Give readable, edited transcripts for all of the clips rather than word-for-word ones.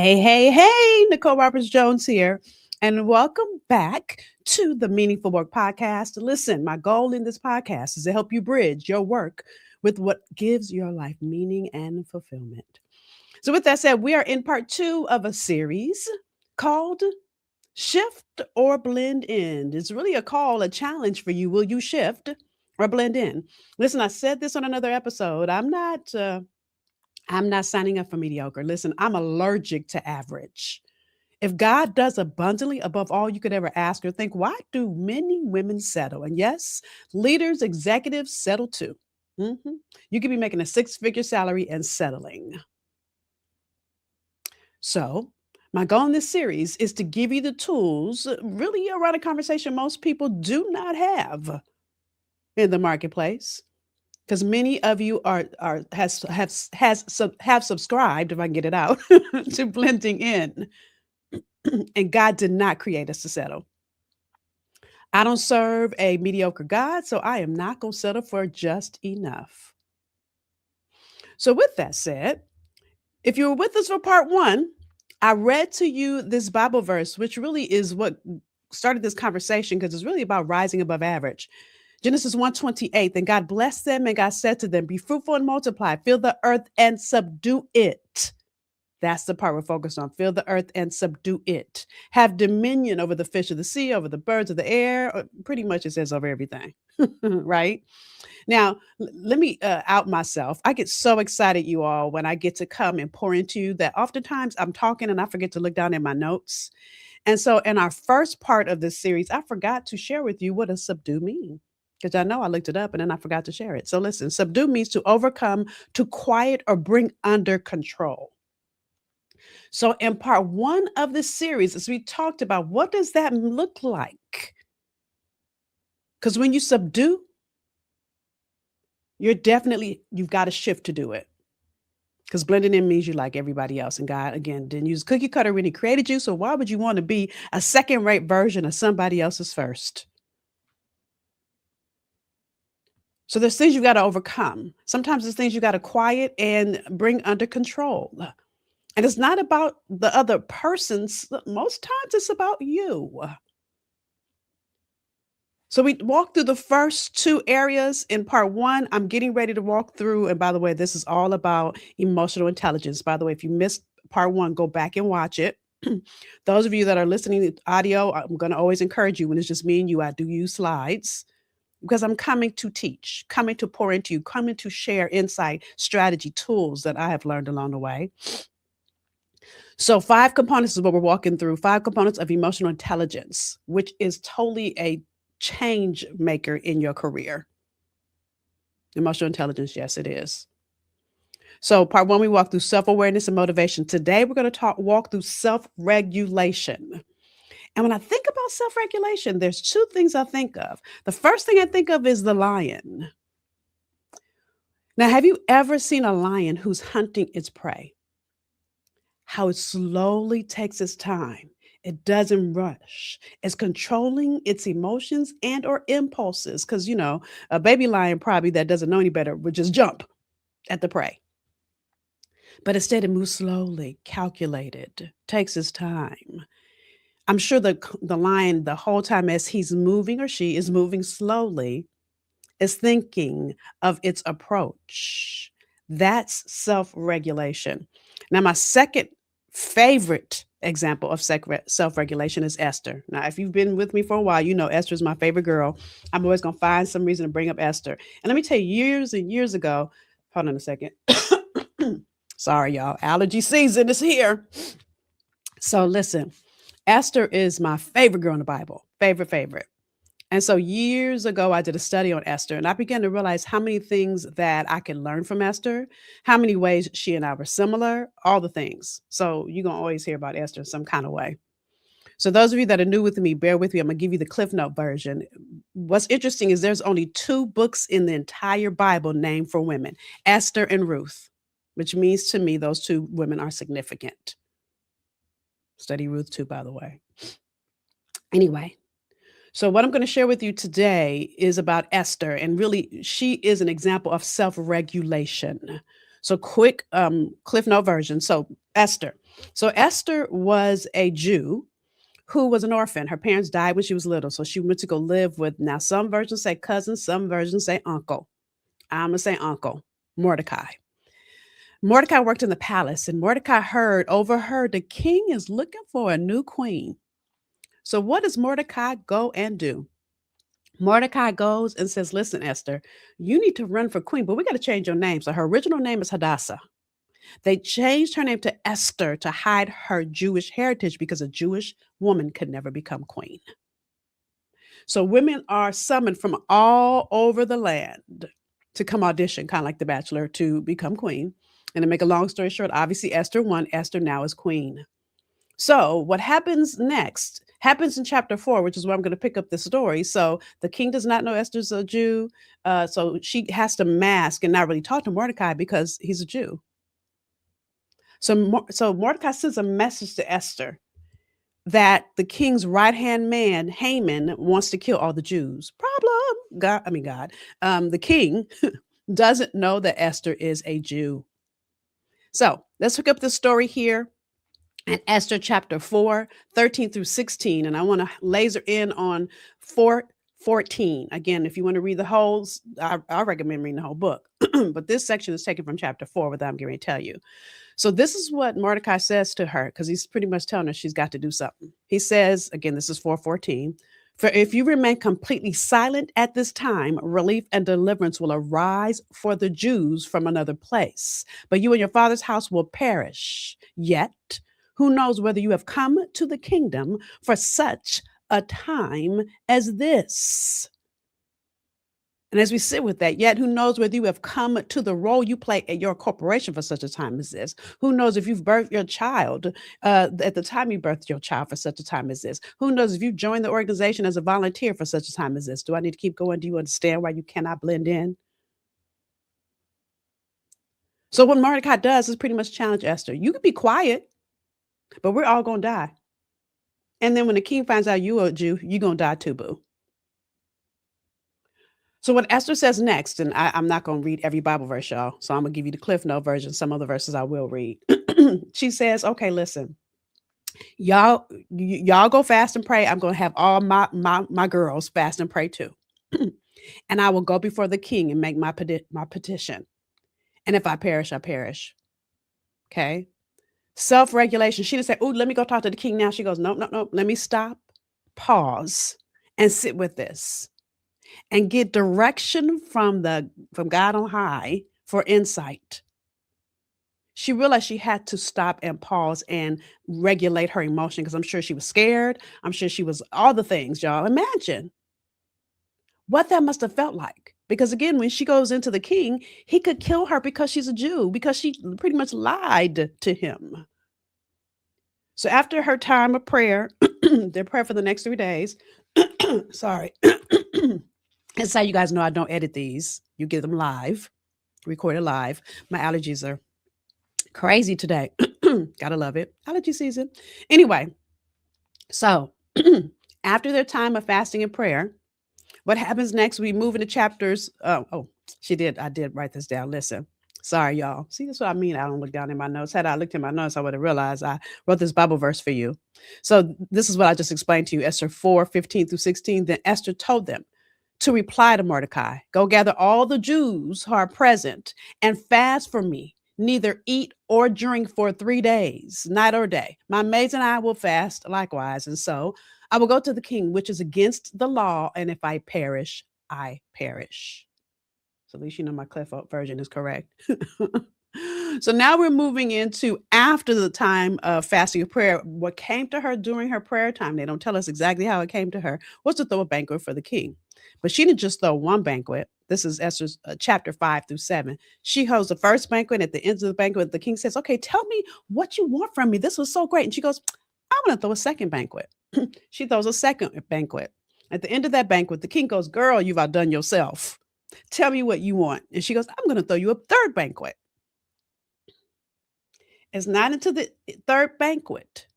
Hey, Nicole Roberts Jones here, and welcome back to the Meaningful Work Podcast. Listen, my goal in this podcast is to help you bridge your work with what gives your life meaning and fulfillment. So, with that said, we are in part two of a series called Shift or Blend In. It's really a call, a challenge for you. Will you shift or blend in? Listen, I said this on another episode. I'm not signing up for mediocre. Listen, I'm allergic to average. If God does abundantly above all you could ever ask or think, why do many women settle? And yes, leaders, executives settle too. Mhm. You could be making a six-figure salary and settling. So, my goal in this series is to give you the tools, really around a conversation most people do not have in the marketplace. Because many of you are have subscribed, if I can get it out, to blending in, and God did not create us to settle. I don't serve a mediocre God, so I am not going to settle for just enough. So, with that said, if you were with us for part one, I read to you this Bible verse, which really is what started this conversation because it's really about rising above average. Genesis 1:28, and God blessed them, and God said to them, be fruitful and multiply, fill the earth and subdue it. That's the part we're focused on. Fill the earth and subdue it. Have dominion over the fish of the sea, over the birds of the air. Pretty much it says over everything, right? Now, let me out myself. I get so excited, you all, when I get to come and pour into you that oftentimes I'm talking and I forget to look down at my notes. And so in our first part of this series, I forgot to share with you what does subdue mean. Because I know I looked it up and then I forgot to share it. So listen, subdue means to overcome, to quiet, or bring under control. So in part one of this series, as we talked about, what does that look like? Because when you subdue, you've got to shift to do it. Because blending in means you like everybody else. And God, again, didn't use cookie cutter when he created you. So why would you want to be a second rate version of somebody else's first? So there's things you got to overcome. Sometimes there's things you got to quiet and bring under control. And it's not about the other person's, most times it's about you. So we walked through the first two areas in part one. I'm getting ready to walk through. And by the way, this is all about emotional intelligence. By the way, if you missed part one, go back and watch it. Those of you that are listening to audio, I'm going to always encourage you when it's just me and you, I do use slides because I'm coming to teach, coming to pour into you, coming to share insight, strategy, tools that I have learned along the way. So 5 components is what we're walking through, 5 components of emotional intelligence, which is totally a change maker in your career. Emotional intelligence, yes, it is. So part one, we walk through self-awareness and motivation. Today, we're going to walk through self-regulation. And when I think about self-regulation, there's 2 things I think of. The first thing I think of is the lion. Now, have you ever seen a lion who's hunting its prey? How it slowly takes its time. It doesn't rush. It's controlling its emotions and or impulses. Because, a baby lion probably that doesn't know any better would just jump at the prey. But instead it moves slowly, calculated, takes its time. I'm sure the lion, the whole time as he's moving or she is moving slowly, is thinking of its approach. That's self-regulation. Now, my second favorite example of self-regulation is Esther. Now, if you've been with me for a while, you know Esther is my favorite girl. I'm always going to find some reason to bring up Esther. And let me tell you, years and years ago, hold on a second. Sorry, y'all. Allergy season is here. So listen, Esther is my favorite girl in the Bible. Favorite. And so years ago, I did a study on Esther, and I began to realize how many things that I can learn from Esther, how many ways she and I were similar, all the things. So you're going to always hear about Esther in some kind of way. So those of you that are new with me, bear with me. I'm going to give you the Cliff Note version. What's interesting is there's only 2 books in the entire Bible named for women, Esther and Ruth, which means to me those 2 women are significant. Study Ruth too, by the way. Anyway. So what I'm going to share with you today is about Esther, and really she is an example of self-regulation. So quick Cliff Note version. So Esther. So Esther was a Jew who was an orphan. Her parents died when she was little. So she went to go live with, now some versions say cousin, some versions say uncle. I'm going to say uncle, Mordecai. Mordecai worked in the palace, and Mordecai overheard the king is looking for a new queen. So what does Mordecai go and do? Mordecai goes and says, listen, Esther, you need to run for queen, but we got to change your name. So her original name is Hadassah. They changed her name to Esther to hide her Jewish heritage because a Jewish woman could never become queen. So women are summoned from all over the land to come audition, kind of like The Bachelor, to become queen. And to make a long story short, obviously Esther won. Esther now is queen. So what happens next happens in chapter 4, which is where I'm going to pick up the story. So the king does not know Esther's a Jew. So she has to mask and not really talk to Mordecai because he's a Jew. So Mordecai sends a message to Esther that the king's right hand man, Haman, wants to kill all the Jews. Problem. God. The king doesn't know that Esther is a Jew. So let's pick up the story here in Esther chapter 4, 13 through 16. And I want to laser in on 14. Again, if you want to read the whole, I recommend reading the whole book. But this section is taken from chapter 4, what I'm going to tell you. So this is what Mordecai says to her, because he's pretty much telling her she's got to do something. He says, again, this is 4:14. For if you remain completely silent at this time, relief and deliverance will arise for the Jews from another place. But you and your father's house will perish. Yet, who knows whether you have come to the kingdom for such a time as this? And as we sit with that, yet who knows whether you have come to the role you play at your corporation for such a time as this? Who knows if you've birthed your child at the time you birthed your child for such a time as this? Who knows if you joined the organization as a volunteer for such a time as this? Do I need to keep going? Do you understand why you cannot blend in? So what Mordecai does is pretty much challenge Esther. You can be quiet, but we're all going to die. And then when the king finds out you are a Jew, you're going to die too, boo. So what Esther says next, and I'm not going to read every Bible verse, y'all. So I'm going to give you the Cliff Note version. Some other verses I will read. She says, okay, listen, y'all go fast and pray. I'm going to have all my girls fast and pray too. And I will go before the king and make my petition. And if I perish, I perish. Okay. Self-regulation. She didn't say, oh, let me go talk to the king now. She goes, no, no, no. Let me stop, pause, and sit with this and get direction from God on high for insight. She realized she had to stop and pause and regulate her emotion because I'm sure she was scared. I'm sure she was all the things, y'all. Imagine what that must have felt like. Because again, when she goes into the king, he could kill her because she's a Jew, because she pretty much lied to him. So after her time of prayer, their prayer for the next 3 days, sorry. That's how you guys know I don't edit these. You get them live, recorded live. My allergies are crazy today. Gotta love it. Allergy season. Anyway, so after their time of fasting and prayer, what happens next? We move into chapters. I did write this down. Listen. Sorry, y'all. See, that's what I mean. I don't look down in my notes. Had I looked in my notes, I would have realized I wrote this Bible verse for you. So this is what I just explained to you. Esther 4:15 through 16. Then Esther told them to reply to Mordecai, go gather all the Jews who are present and fast for me, neither eat or drink for 3 days, night or day. My maids and I will fast likewise. And so I will go to the king, which is against the law. And if I perish, I perish. So at least you know my Cliff version is correct. So now we're moving into after the time of fasting and prayer. What came to her during her prayer time, they don't tell us exactly how it came to her, was to throw a banquet for the king. But she didn't just throw one banquet. This is Esther's chapter 5 through 7. She holds the first banquet. At the end of the banquet, the king says, okay, tell me what you want from me. This was so great. And she goes, I want to throw a second banquet. She throws a second banquet. At the end of that banquet, the king goes, girl, you've outdone yourself. Tell me what you want. And she goes, I'm going to throw you a third banquet. It's not until the third banquet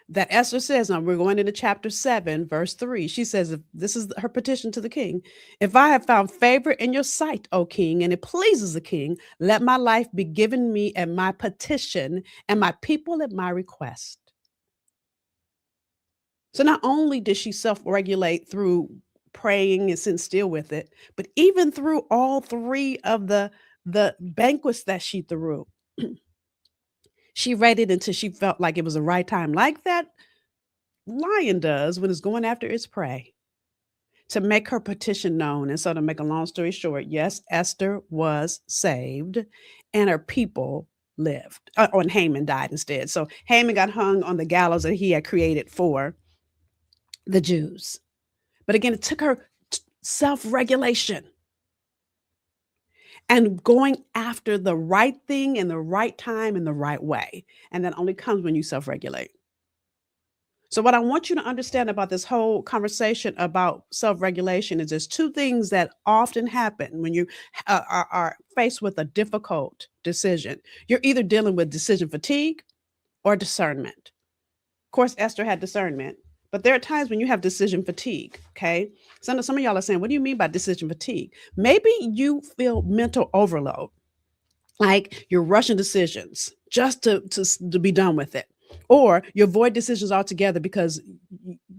that Esther says, now we're going into chapter 7, verse 3. She says, if this is her petition to the king, if I have found favor in your sight, O king, and it pleases the king, let my life be given me at my petition and my people at my request. So not only did she self-regulate through praying and sitting still with it, but even through all three of the banquets that she threw, she waited until she felt like it was the right time, like that lion does when it's going after its prey, to make her petition known. And so, to make a long story short, yes, Esther was saved and her people lived. And Haman died instead. So, Haman got hung on the gallows that he had created for the Jews. But again, it took her self regulation and going after the right thing in the right time in the right way. And that only comes when you self regulate. So, what I want you to understand about this whole conversation about self regulation is there's two things that often happen when you are faced with a difficult decision. You're either dealing with decision fatigue or discernment. Of course, Esther had discernment, but there are times when you have decision fatigue. Okay. Some of y'all are saying, what do you mean by decision fatigue? Maybe you feel mental overload, like you're rushing decisions just to be done with it, or you avoid decisions altogether because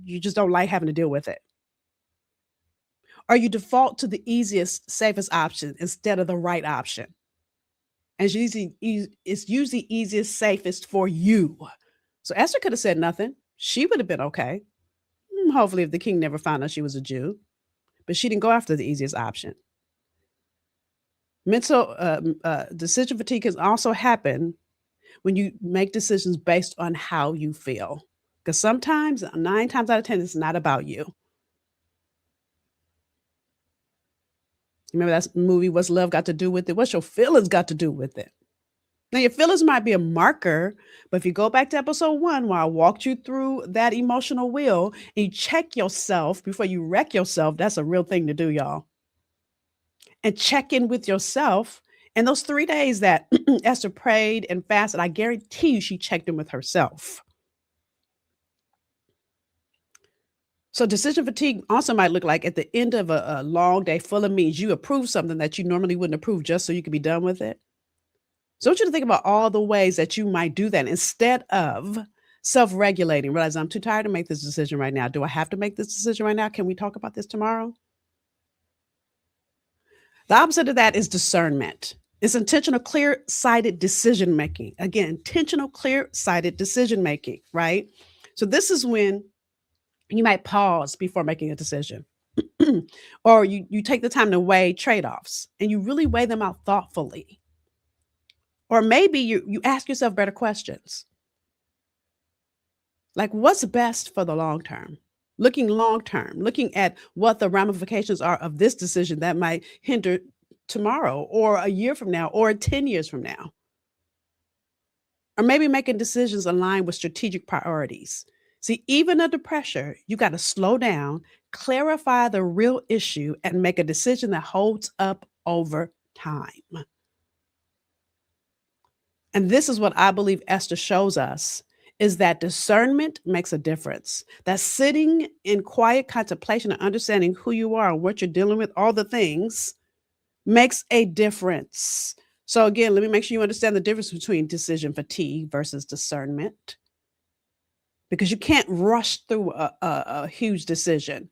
you just don't like having to deal with it, or you default to the easiest, safest option instead of the right option. And it's usually easiest, safest for you. So Esther could have said nothing. She would have been okay. Hopefully, if the king never found out she was a Jew, but she didn't go after the easiest option. Mental decision fatigue can also happen when you make decisions based on how you feel. Because sometimes, 9 times out of 10, it's not about you. Remember that movie, What's Love Got to Do with It? What's your feelings got to do with it? Now, your feelings might be a marker, but if you go back to episode 1, where I walked you through that emotional wheel and you check yourself before you wreck yourself, that's a real thing to do, y'all. And check in with yourself. And those 3 days that Esther prayed and fasted, I guarantee you she checked in with herself. So decision fatigue also might look like at the end of a long day full of meetings, you approve something that you normally wouldn't approve just so you could be done with it. So I want you to think about all the ways that you might do that instead of self-regulating. Realize I'm too tired to make this decision right now. Do I have to make this decision right now? Can we talk about this tomorrow? The opposite of that is discernment. It's intentional, clear-sighted decision making. Again, intentional, clear-sighted decision making, right? So this is when you might pause before making a decision. Or you take the time to weigh trade-offs and you really weigh them out thoughtfully. Or maybe you ask yourself better questions. Like, what's best for the long term? Looking long term, looking at what the ramifications are of this decision that might hinder tomorrow or a year from now or 10 years from now. Or maybe making decisions aligned with strategic priorities. See, even under pressure, you got to slow down, clarify the real issue, and make a decision that holds up over time. And this is what I believe Esther shows us, is that discernment makes a difference. That sitting in quiet contemplation and understanding who you are and what you're dealing with, all the things, makes a difference. So again, let me make sure you understand the difference between decision fatigue versus discernment. Because you can't rush through a huge decision.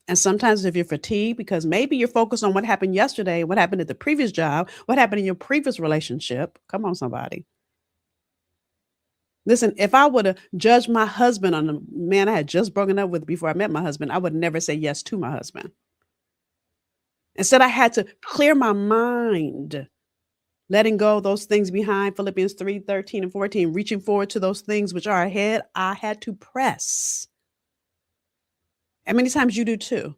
And sometimes if you're fatigued, because maybe you're focused on what happened yesterday, what happened at the previous job, what happened in your previous relationship. Come on, somebody. Listen, if I would have judged my husband on the man I had just broken up with before I met my husband, I would never say yes to my husband. Instead, I had to clear my mind, letting go of those things behind, Philippians 3:13 and 14, reaching forward to those things which are ahead. I had to press. And many times you do too.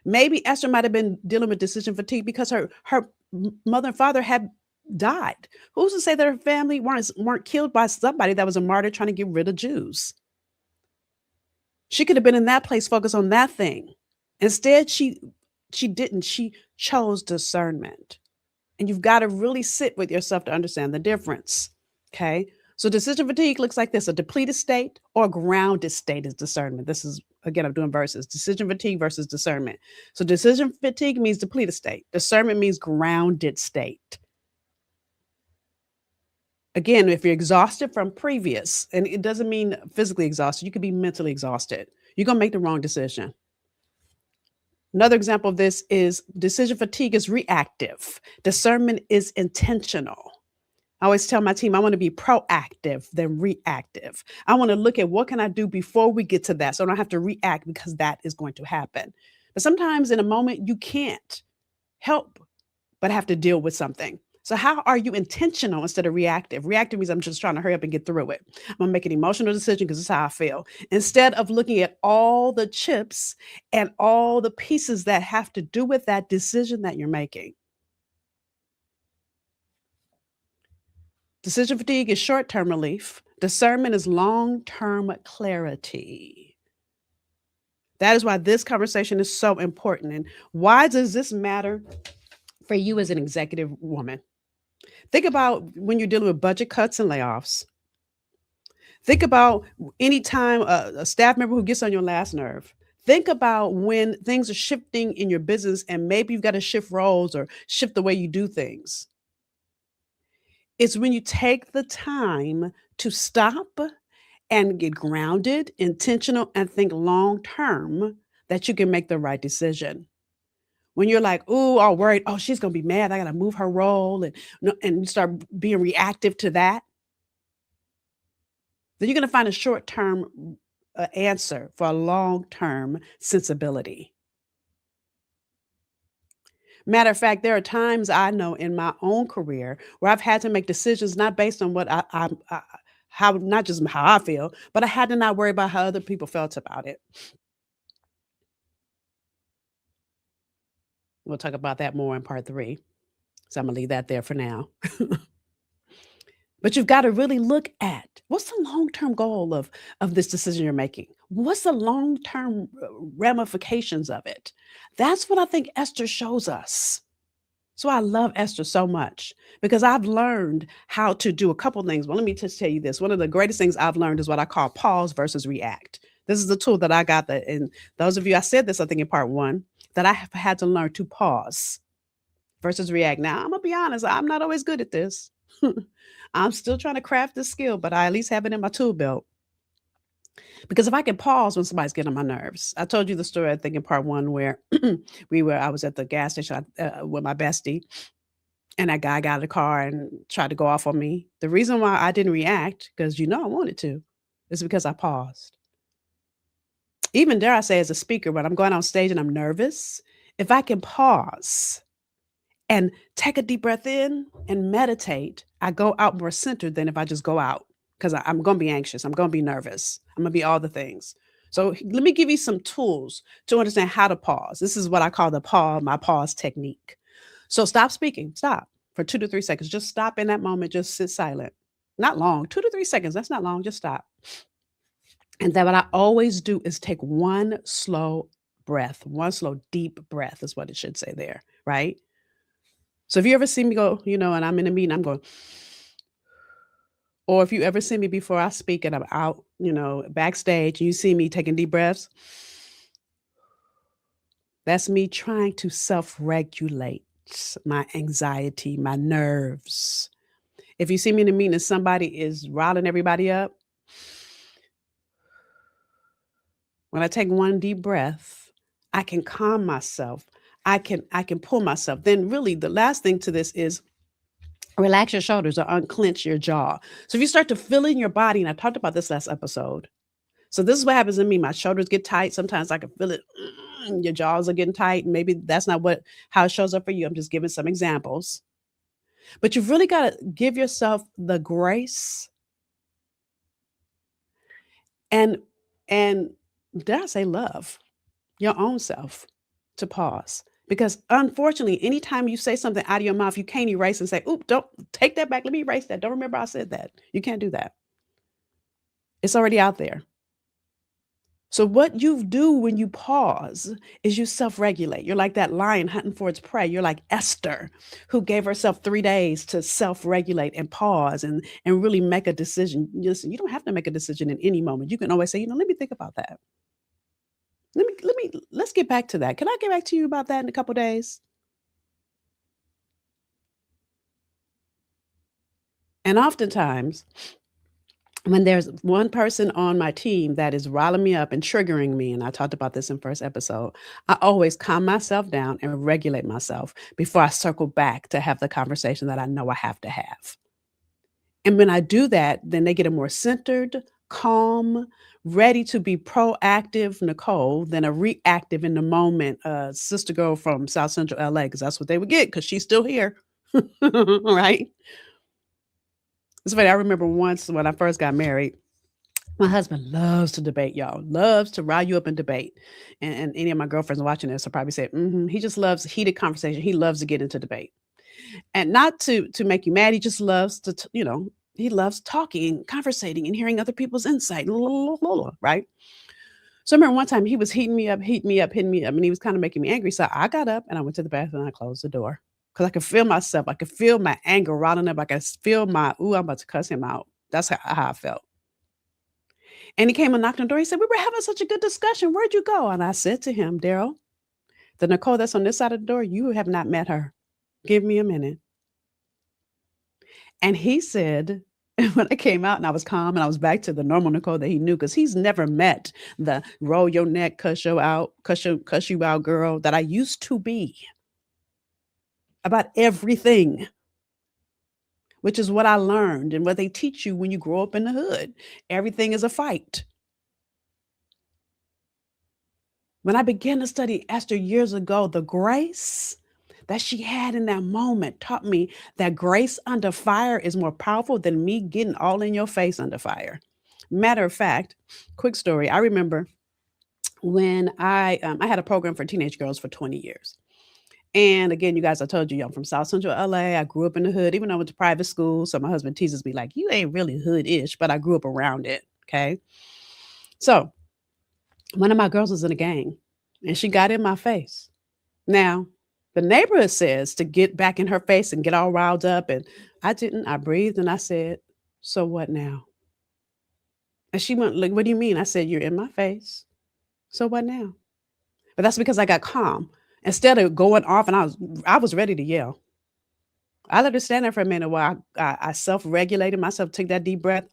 Maybe Esther might have been dealing with decision fatigue because her mother and father had died. Who's to say that her family weren't killed by somebody that was a martyr trying to get rid of Jews? She could have been in that place, focused on that thing. Instead, she didn't. She chose discernment. And you've got to really sit with yourself to understand the difference. Okay. So decision fatigue looks like this: a depleted state or a grounded state is discernment. This is, again, I'm doing verses. Decision fatigue versus discernment. So decision fatigue means depleted state. Discernment means grounded state. Again, if you're exhausted from previous, and it doesn't mean physically exhausted, you could be mentally exhausted. You're gonna make the wrong decision. Another example of this is decision fatigue is reactive. Discernment is intentional. I always tell my team I want to be proactive than reactive. I want to look at what can I do before we get to that so I don't have to react because that is going to happen. But sometimes in a moment you can't help but have to deal with something. So how are you intentional instead of reactive? Reactive means I'm just trying to hurry up and get through it. I'm gonna make an emotional decision because it's how I feel. Instead of looking at all the chips and all the pieces that have to do with that decision that you're making. Decision fatigue is short-term relief. Discernment is long-term clarity. That is why this conversation is so important. And why does this matter for you as an executive woman? Think about when you're dealing with budget cuts and layoffs. Think about any time a staff member who gets on your last nerve. Think about when things are shifting in your business and maybe you've got to shift roles or shift the way you do things. It's when you take the time to stop and get grounded, intentional, and think long term that you can make the right decision. When you're like, "Ooh, all worried, oh, she's gonna be mad. I gotta move her role," and and you start being reactive to that, then you're gonna find a short term answer for a long term sensibility. Matter of fact, there are times I know in my own career where I've had to make decisions not based on what how not just how I feel, but I had to not worry about how other people felt about it. We'll talk about that more in part three. So I'm gonna leave that there for now. But you've got to really look at what's the long-term goal of this decision you're making? What's the long-term ramifications of it? That's what I think Esther shows us. So I love Esther so much because I've learned how to do a couple things. Well, let me just tell you this. One of the greatest things I've learned is what I call pause versus react. This is the tool that I got that, and those of you, I said this, I think in part one, that I have had to learn to pause versus react. Now, I'm gonna be honest, I'm not always good at this. I'm still trying to craft this skill, but I at least have it in my tool belt. Because if I can pause when somebody's getting on my nerves, I told you the story, I think in part one, where I was at the gas station with my bestie, and that guy got out of the car and tried to go off on me. The reason why I didn't react, because I wanted to, is because I paused. Even dare I say, as a speaker, when I'm going on stage and I'm nervous, if I can pause and take a deep breath in and meditate, I go out more centered than if I just go out because I'm going to be anxious. I'm going to be nervous. I'm going to be all the things. So let me give you some tools to understand how to pause. This is what I call my pause technique. So stop speaking, stop for 2 to 3 seconds. Just stop in that moment. Just sit silent. Not long, 2 to 3 seconds. That's not long. Just stop. And then what I always do is take one slow breath, one slow deep breath is what it should say there, right? So if you ever see me go, and I'm in a meeting, I'm going, or if you ever see me before I speak and I'm out, backstage, and you see me taking deep breaths, that's me trying to self regulate my anxiety, my nerves. If you see me in a meeting and somebody is riling everybody up, when I take one deep breath, I can calm myself. I can pull myself. Then really the last thing to this is relax your shoulders or unclench your jaw. So if you start to feel in your body, and I talked about this last episode. So this is what happens to me. My shoulders get tight. Sometimes I can feel it. Your jaws are getting tight. Maybe that's not how it shows up for you. I'm just giving some examples. But you've really got to give yourself the grace and and dare I say love your own self to pause. Because unfortunately, anytime you say something out of your mouth, you can't erase and say, "Oop, don't take that back. Let me erase that. Don't remember I said that." You can't do that. It's already out there. So what you do when you pause is you self-regulate. You're like that lion hunting for its prey. You're like Esther, who gave herself 3 days to self-regulate and pause and really make a decision. Listen, you don't have to make a decision in any moment. You can always say, let me think about that. Let's get back to that. Can I get back to you about that in a couple days? And oftentimes, when there's one person on my team that is riling me up and triggering me, and I talked about this in first episode, I always calm myself down and regulate myself before I circle back to have the conversation that I know I have to have. And when I do that, then they get a more centered, calm, ready to be proactive Nicole than a reactive in the moment sister girl from South Central LA, because that's what they would get because she's still here. Right? It's funny. I remember once when I first got married, my husband loves to debate, y'all. Loves to rile you up and debate. And any of my girlfriends watching this will probably say, he just loves heated conversation. He loves to get into debate. And not to make you mad, he just loves he loves talking, conversating, and hearing other people's insight. Right? So I remember one time he was heating me up, hitting me up, and he was kind of making me angry. So I got up and I went to the bathroom and I closed the door. Because I could feel myself. I could feel my anger riling up. I could feel ooh, I'm about to cuss him out. That's how I felt. And he came and knocked on the door. He said, "We were having such a good discussion. Where'd you go?" And I said to him, "Daryl, the Nicole that's on this side of the door, you have not met her. Give me a minute." And he said, and when I came out and I was calm and I was back to the normal Nicole that he knew, because he's never met the roll your neck, cuss you out girl that I used to be about everything, which is what I learned and what they teach you when you grow up in the hood. Everything is a fight. When I began to study Esther years ago, the grace that she had in that moment taught me that grace under fire is more powerful than me getting all in your face under fire. Matter of fact, quick story. I remember when I had a program for teenage girls for 20 years. And again, you guys, I told you I'm from South Central LA. I grew up in the hood, even though I went to private school. So my husband teases me like, "You ain't really hood-ish," but I grew up around it. Okay. So one of my girls was in a gang and she got in my face. Now, the neighborhood says to get back in her face and get all riled up. And I didn't. I breathed and I said, "So what now?" And she went, "Like, what do you mean?" I said, "You're in my face. So what now?" But that's because I got calm. Instead of going off and I was ready to yell. I let her stand there for a minute while I self-regulated myself, took that deep breath,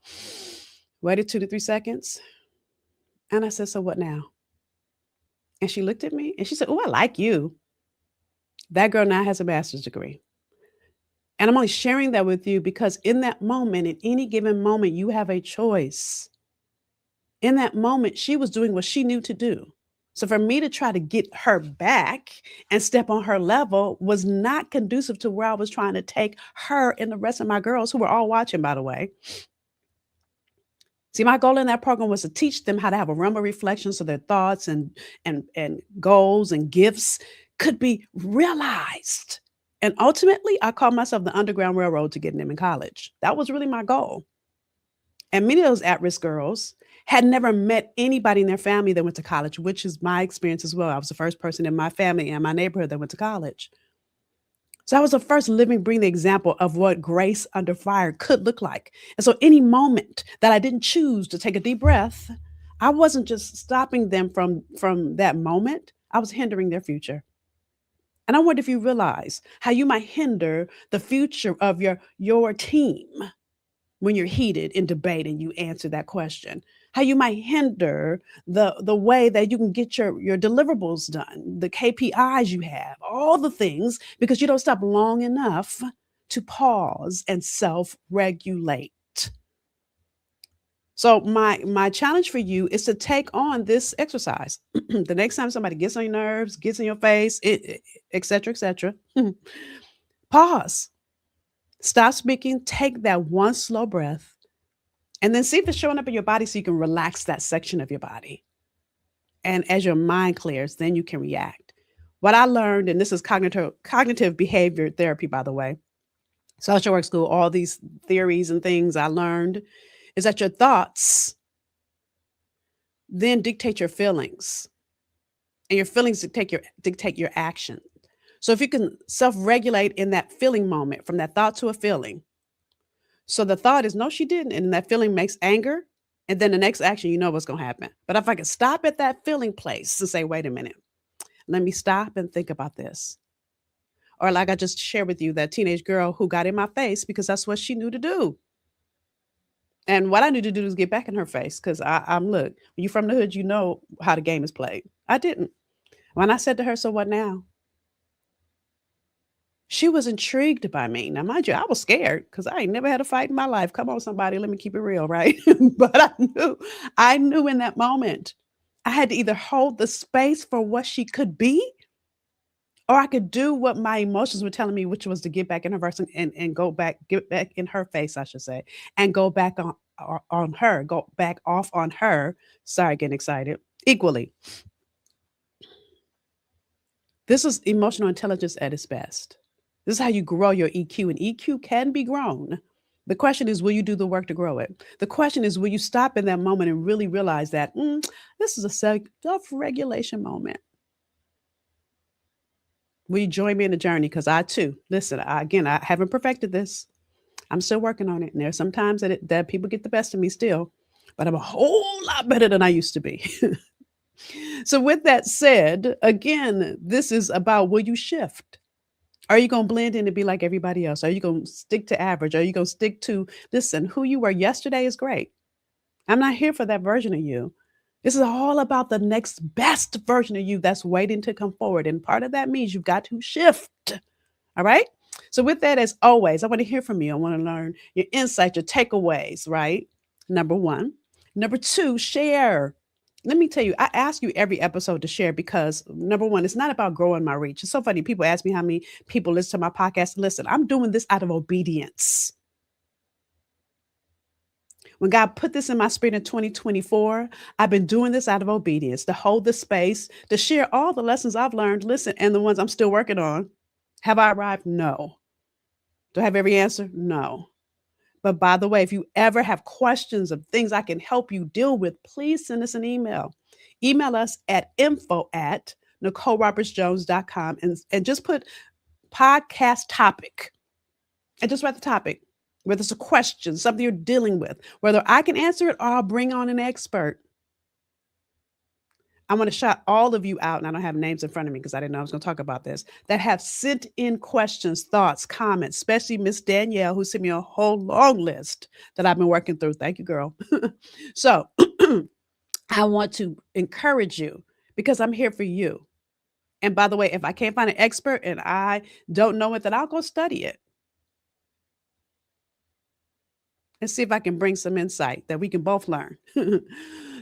waited 2 to 3 seconds, and I said, "So what now?" And she looked at me and she said, "Oh, I like you." That girl now has a master's degree. And I'm only sharing that with you because in that moment, in any given moment, you have a choice. In that moment, she was doing what she knew to do. So for me to try to get her back and step on her level was not conducive to where I was trying to take her and the rest of my girls who were all watching, by the way. See, my goal in that program was to teach them how to have a realm of reflection so their thoughts and goals and gifts could be realized. And ultimately, I called myself the Underground Railroad to getting them in college. That was really my goal. And many of those at-risk girls had never met anybody in their family that went to college, which is my experience as well. I was the first person in my family and my neighborhood that went to college. So I was the first living, breathing example of what grace under fire could look like. And so any moment that I didn't choose to take a deep breath, I wasn't just stopping them from that moment. I was hindering their future. And I wonder if you realize how you might hinder the future of your team when you're heated in debate and you answer that question. How you might hinder the way that you can get your deliverables done, the KPIs you have, all the things because you don't stop long enough to pause and self-regulate. So my challenge for you is to take on this exercise. The next time somebody gets on your nerves, gets in your face, et cetera, pause. Stop speaking, take that one slow breath, and then see if it's showing up in your body so you can relax that section of your body. And as your mind clears, then you can react. What I learned, and this is cognitive behavior therapy, by the way, social work school, all these theories and things I learned, is that your thoughts then dictate your feelings, and your feelings dictate your action. So if you can self-regulate in that feeling moment, from that thought to a feeling. So the thought is, no, she didn't. And that feeling makes anger. And then the next action, you know what's going to happen. But if I can stop at that feeling place and say, wait a minute, let me stop and think about this. Or like I just shared with you, that teenage girl who got in my face because that's what she knew to do. And what I knew to do was get back in her face, because I'm, look, when you're from the hood, you know how the game is played. I didn't. When I said to her, so what now? She was intrigued by me. Now, mind you, I was scared because I ain't never had a fight in my life. Come on, somebody, let me keep it real, right? But I knew in that moment I had to either hold the space for what she could be, or I could do what my emotions were telling me, which was to get back in her verse and go back, get back in her face, I should say, and go back on her, go back off on her. Sorry, getting excited. Equally. This is emotional intelligence at its best. This is how you grow your EQ, and EQ can be grown. The question is, will you do the work to grow it? The question is, will you stop in that moment and really realize that this is a self-regulation moment? Will you join me in the journey? Because I too, listen, again, I haven't perfected this. I'm still working on it. And there's sometimes that people get the best of me still, but I'm a whole lot better than I used to be. So with that said, again, this is about, will you shift? Are you going to blend in and be like everybody else? Are you going to stick to average? Are you going to stick to, listen, who you were yesterday is great. I'm not here for that version of you. This is all about the next best version of you that's waiting to come forward. And part of that means you've got to shift. All right. So, with that, as always, I want to hear from you. I want to learn your insights, your takeaways, right? Number one. Number two, share. Let me tell you, I ask you every episode to share because, number one, it's not about growing my reach. It's so funny. People ask me how many people listen to my podcast. Listen, I'm doing this out of obedience. When God put this in my spirit in 2024, I've been doing this out of obedience, to hold the space, to share all the lessons I've learned, listen, and the ones I'm still working on. Have I arrived? No. Do I have every answer? No. But by the way, if you ever have questions of things I can help you deal with, please send us an email. Email us at info@NicoleRobertsJones.com and just put podcast topic and just write the topic, whether it's a question, something you're dealing with, whether I can answer it or I'll bring on an expert. I want to shout all of you out, and I don't have names in front of me because I didn't know I was going to talk about this, that have sent in questions, thoughts, comments, especially Miss Danielle, who sent me a whole long list that I've been working through. Thank you, girl. So I want to encourage you because I'm here for you. And by the way, if I can't find an expert and I don't know it, then I'll go study it and see if I can bring some insight that we can both learn.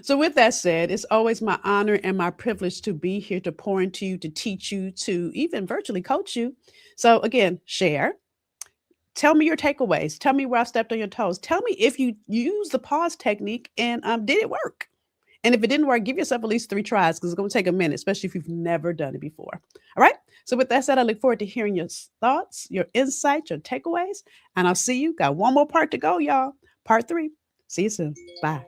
So with that said, it's always my honor and my privilege to be here to pour into you, to teach you, to even virtually coach you. So again, share. Tell me your takeaways. Tell me where I stepped on your toes. Tell me if you use the pause technique and did it work? And if it didn't work, give yourself at least 3 tries because it's going to take a minute, especially if you've never done it before. All right. So with that said, I look forward to hearing your thoughts, your insights, your takeaways, and I'll see you. Got one more part to go, y'all. Part 3. See you soon. Bye.